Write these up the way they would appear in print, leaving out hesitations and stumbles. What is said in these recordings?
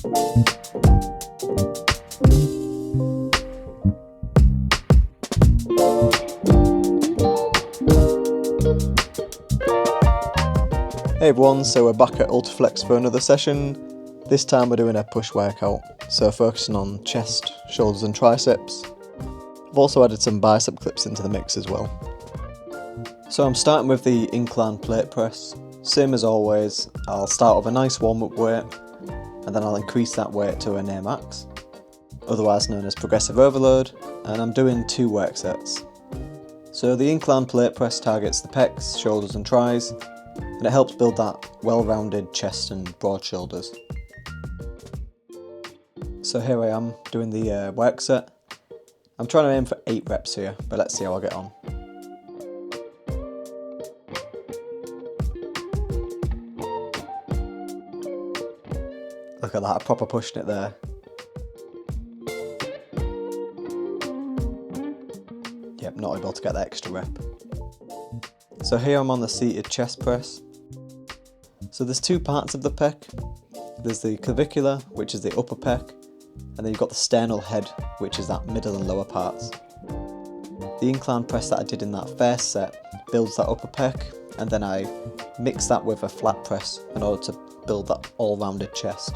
Hey everyone, so we're back at Ultraflex for another session. This time we're doing a push workout, so focusing on chest, shoulders and triceps. I've also added some bicep clips into the mix as well. So I'm starting with the incline plate press. Same as always, I'll start with a nice warm-up weight, and then I'll increase that weight to a near max, otherwise known as progressive overload, and I'm doing 2 work sets. So the incline plate press targets the pecs, shoulders and tris, and it helps build that well-rounded chest and broad shoulders. So here I am doing the work set. I'm trying to aim for 8 reps here, but let's see how I get on. Look at that, I proper pushing it there. Yep, not able to get that extra rep. So here I'm on the seated chest press. So there's 2 parts of the pec. There's the clavicular, which is the upper pec, and then you've got the sternal head, which is that middle and lower parts. The incline press that I did in that first set builds that upper pec, and then I mix that with a flat press in order to build that all-rounded chest.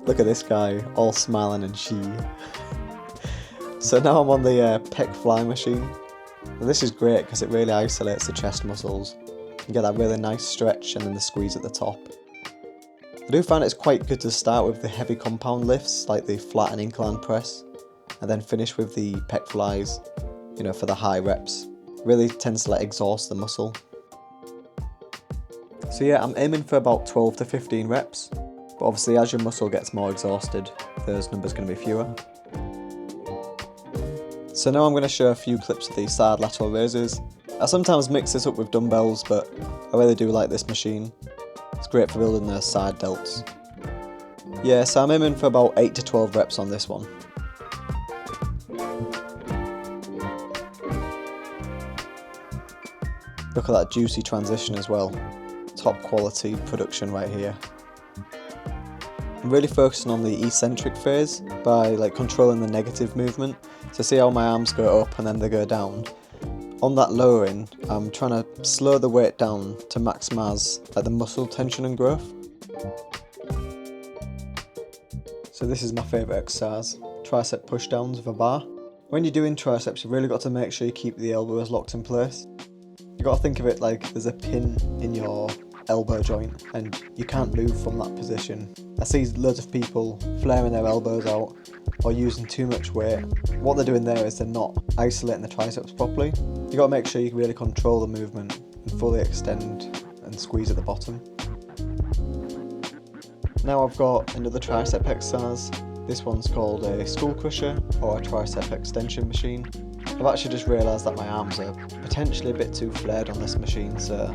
Look at this guy, all smiling and she. So now I'm on the pec fly machine. And this is great because it really isolates the chest muscles. You get that really nice stretch and then the squeeze at the top. I do find it's quite good to start with the heavy compound lifts like the flat and incline press, and then finish with the pec flies, you know, for the high reps. Really tends to exhaust the muscle. So yeah, I'm aiming for about 12 to 15 reps. But obviously as your muscle gets more exhausted, those numbers are going to be fewer. So now I'm going to show a few clips of the side lateral raises. I sometimes mix this up with dumbbells, but I really do like this machine. It's great for building those side delts. Yeah, so I'm aiming for about 8 to 12 reps on this one. Look at that juicy transition as well. Top quality production right here. I'm really focusing on the eccentric phase by controlling the negative movement. So see how my arms go up and then they go down. On that lowering, I'm trying to slow the weight down to maximise the muscle tension and growth. So this is my favourite exercise, tricep push downs with a bar. When you're doing triceps, you've really got to make sure you keep the elbows locked in place. You've got to think of it like there's a pin in your elbow joint and you can't move from that position. I see loads of people flaring their elbows out or using too much weight. What they're doing there is they're not isolating the triceps properly. You've got to make sure you can really control the movement and fully extend and squeeze at the bottom. Now I've got another tricep exercise. This one's called a skull crusher or a tricep extension machine. I've actually just realised that my arms are potentially a bit too flared on this machine, so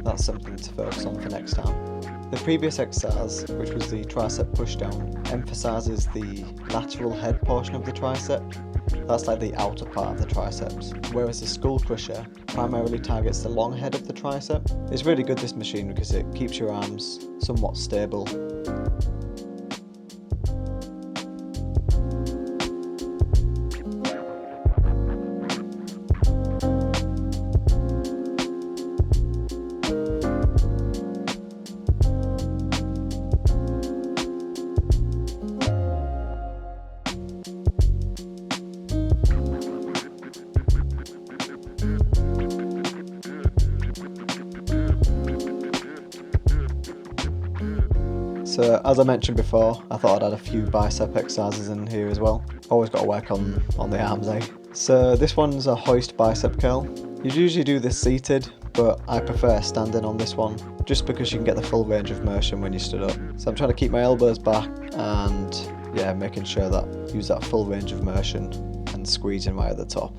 that's something to focus on for next time. The previous exercise, which was the tricep pushdown, emphasises the lateral head portion of the tricep. That's like the outer part of the triceps, whereas the skull crusher primarily targets the long head of the tricep. It's really good, this machine, because it keeps your arms somewhat stable. So as I mentioned before, I thought I'd add a few bicep exercises in here as well. Always got to work on the arms, eh? So this one's a hoist bicep curl. You'd usually do this seated, but I prefer standing on this one, just because you can get the full range of motion when you stood up. So I'm trying to keep my elbows back and yeah, making sure that use that full range of motion and squeezing right at the top.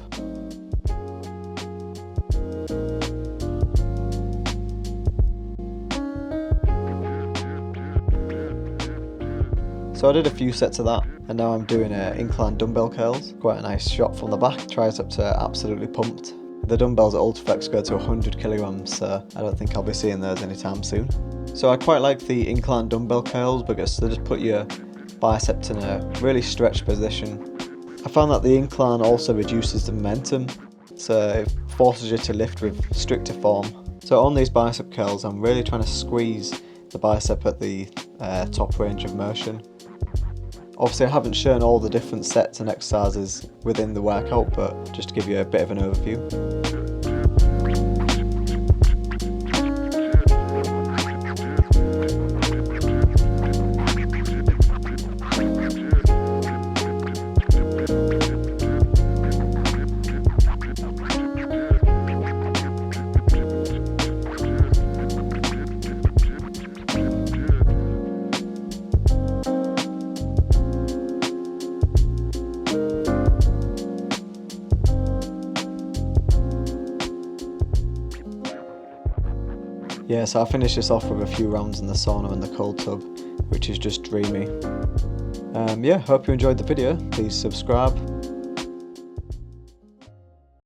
So I did a few sets of that, and now I'm doing incline dumbbell curls. Quite a nice shot from the back, triceps are absolutely pumped. The dumbbells at Ultraflex go to 100 kilograms, so I don't think I'll be seeing those anytime soon. So I quite like the incline dumbbell curls because they just put your biceps in a really stretched position. I found that the incline also reduces the momentum, so it forces you to lift with stricter form. So on these bicep curls, I'm really trying to squeeze the bicep at the top range of motion. Obviously I haven't shown all the different sets and exercises within the workout, but just to give you a bit of an overview. Yeah, so I finished this off with a few rounds in the sauna and the cold tub, which is just dreamy. Yeah, hope you enjoyed the video. Please subscribe,